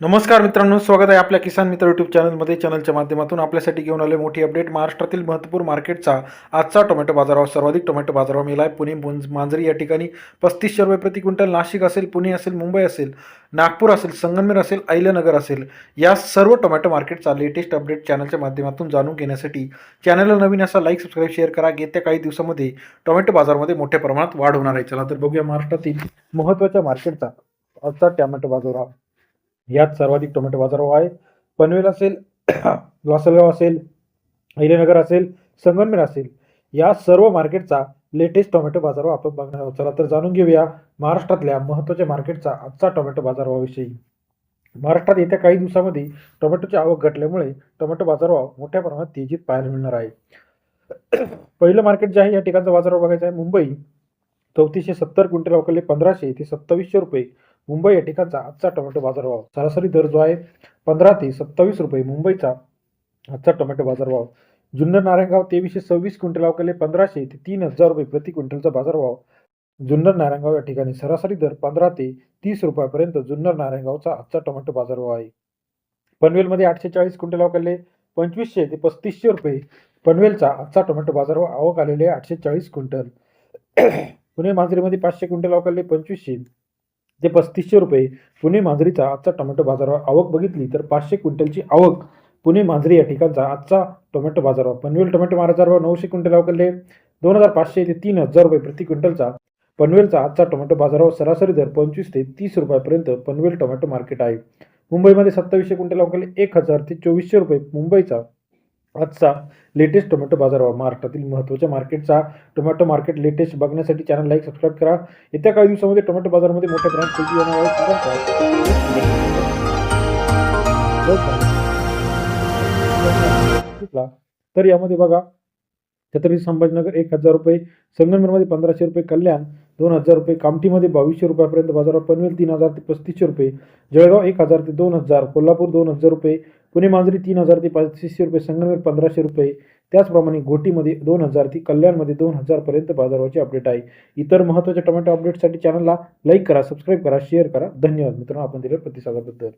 नमस्कार मित्रांनो, स्वागत आहे आपल्या किसान मित्र यूट्यूब चॅनलमध्ये. चॅनलच्या माध्यमातून आपल्यासाठी घेऊन आले मोठी अपडेट. महाराष्ट्रातील महत्त्वपूर्ण मार्केटचा आजचा टोमॅटो बाजारभाव. सर्वाधिक टोमॅटो बाजारभाव मिळाला आहे पुणे मांजरी या ठिकाणी 3500 रुपये प्रति क्विंटल. नाशिक असेल, पुणे असेल, मुंबई असेल, नागपूर असेल, संगमनेर असेल, अहिल्यानगर असेल, या सर्व टोमॅटो मार्केटचा लेटेस्ट अपडेट चॅनलच्या माध्यमातून जाणून घेण्यासाठी चॅनलला नवीन असा लाईक, सबस्क्राईब, शेअर करा. येत्या काही दिवसामध्ये टोमॅटो बाजारमध्ये मोठ्या प्रमाणात वाढ होणार आहे. चला तर बघूया महाराष्ट्रातील महत्त्वाच्या मार्केटचा आजचा टोमॅटो बाजारभाव. यात सर्वाधिक टोमॅटो बाजारभाव आहे. पनवेल असेल, लासलगाव असेल, अहिल्यानगर असेल, संगमनेर असेल, या सर्व मार्केटचा लेटेस्ट टोमॅटो बाजारभाव आपण बघणार आहोत. चला तर जाणून घेऊया महाराष्ट्रातल्या महत्त्वाच्या मार्केटचा आजचा टोमॅटो बाजारभावाविषयी. महाराष्ट्रात येत्या काही दिवसामध्ये टोमॅटोची आवक घटल्यामुळे टोमॅटो बाजारभाव मोठ्या प्रमाणात तेजीत पाहायला मिळणार आहे. पहिलं मार्केट जे आहे या ठिकाणचा बाजारभाव बघायचा आहे. मुंबई 3470 क्विंटल अवकले 1500 ते 2700 रुपये. मुंबई या ठिकाणचा आजचा टोमॅटो बाजारभाव. सरासरी दर जो आहे 15 ते 27 रुपये मुंबईचा आजचा टोमॅटो बाजारभाव. जुन्नर नारायणगाव 2326 क्विंटल अवकले 1500 ते 3000 रुपये प्रति क्विंटलचा बाजारभाव. जुन्नर नारायणगाव या ठिकाणी सरासरी दर 15 ते 30 रुपयापर्यंत जुन्नर नारायणगावचा आजचा टोमॅटो बाजारभाव आहे. पनवेलमध्ये 840 क्विंटल अवकले 2500 ते 3500 रुपये. पनवेलचा आजचा टोमॅटो बाजारभाव. आवक आलेले 840 क्विंटल. पुणे मांजरीमध्ये 500 क्विंटल अवकले 2500 ते 3500 रुपये. पुणे मांजरीचा आजचा टोमॅटो बाजारभाव. आवक बघितली तर 500 क्विंटलची आवक पुणे मांजरी या ठिकाणचा आजचा टोमॅटो बाजारभाव. पनवेल टोमॅटो बाजारभाव 900 क्विंटल अवकले 2500 ते 3000 रुपये प्रति क्विंटलचा पनवेलचा आजचा टोमॅटो बाजारभाव. सरासरी दर 25 ते 30 रुपयापर्यंत पनवेल टोमॅटो मार्केट आहे. मुंबईमध्ये 2700 क्विंटल अवकले 1000 ते 2400 रुपये मुंबईचा आजचा लेटेस्ट टोमॅटो बाजारभाव. महाराष्ट्रातील महत्त्वाच्या मार्केटचा टोमॅटो मार्केट लेटेस्ट बघण्यासाठी चॅनल लाईक, सबस्क्राईब करा. येत्या काही दिवसामध्ये टोमॅटो बाजारामध्ये मोठ्या प्रमाणात तेजी येणार आहे. तर यामध्ये बघा, छत्रपती संभाजीनगर 1000 रुपये, संगमनेरमध्ये 1500 रुपये, कल्याण 2000 रुपये, कामठीमध्ये 2200 रुपयापर्यंत बाजारभाव. पनवेल 3000 ते 3500 रुपये, जळगाव 1000 ते 2000, कोल्हापूर 2000 रुपये, पुणे मांजरी 3000 ते 3500 रुपये, संगमनेर 1500 रुपये. त्याचप्रमाणे घोटीमध्ये 2000 ते कल्याणमध्ये 2000 पर्यंत बाजाराचे अपडेट आहे. इतर महत्त्वाच्या टोमॅटो अपडेटसाठी चॅनलला लाईक करा, सबस्क्राईब करा, शेअर करा. धन्यवाद मित्रांनो, आपण दिलेल्या प्रतिसादाबद्दल.